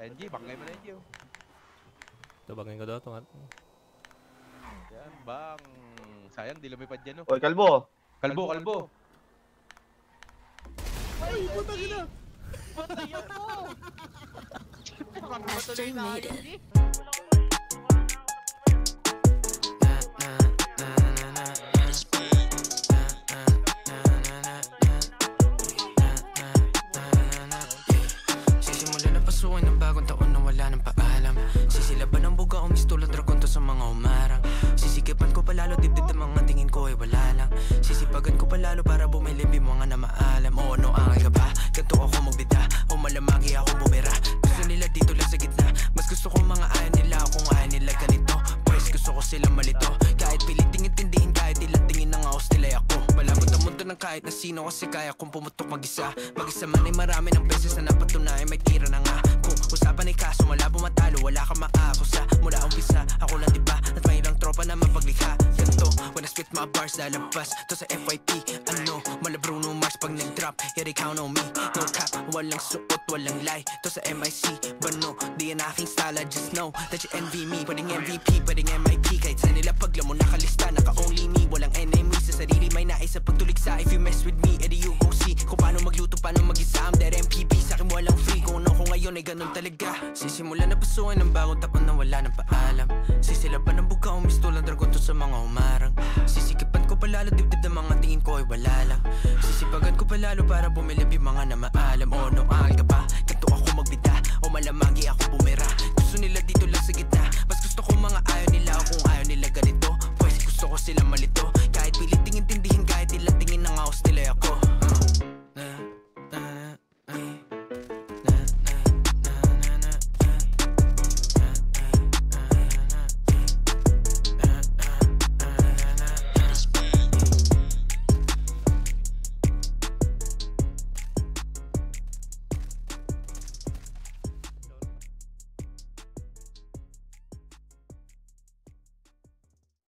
NG, bangay mo na NG. Ito, bangay ko daw. Yan, bang. Sayang, di lumipad dyan, no? Oy, kalbo. Kalbo. Ay, puta ka na! Patayan mo! Monster made it. Sisimulan na pasukin ng bagong taon na wala ng paalam. Sisilaban ng buga o mistulang dragon to sa mga umarang. Sisikipan ko palalo dibdib ng mga tingin ko ay wala lang. Sisipagan ko palalo para bumilib yung mga na maalam. O ano ang ka ba? Ganto ako magbida o malamagi ako bumira. Gusto nila dito lang sa gitna. Mas gusto ko mga ayaw nila kung ayaw nila ganito. Pues gusto ko silang malito. Kahit piliting intindihin, kahit ilatingin ng aus nila ako. Palabot ang mundo ng kahit na sino kasi kaya kong pumutok mag-isa. Mag-isa man ay marami ng beses na napatunayan may tira na nga. Kung usapan ay kaso malabo matalo, wala ka maakusa. Mula umpisa, ako lang diba at mayroong tropa na mapaglikha. Ganto, when I spit my bars lalabas to sa FYP. Ano, mala Bruno Mars pag nag-drop, here they count on me. No cap, walang suot, walang lie to sa MIC. Bano, di yan aking style, I just know that you envy me. Pwedeng MVP, pwedeng MIP. Kahit sa nila pagla mo nakalista, naka-only me. Walang enemy sa sarili, may nais sa pagtuligsa. If you mess with me, edi you go see kung paano magluto, paano mag-isa. I'm that MPP, sa'kin walang free. Kung ano ko ngayon ay ganun talaga. Sisimulan na pasukin ng bagong taon na wala ng paalam. Sisilaban ng buka, umistulang dragon to sa mga umarang. Sisikipan ko palalo, dibdib ng mga tingin ko ay wala lang. Sisipagan ko palalo para bumilib yung mga na maalam. O no, ang ka pa?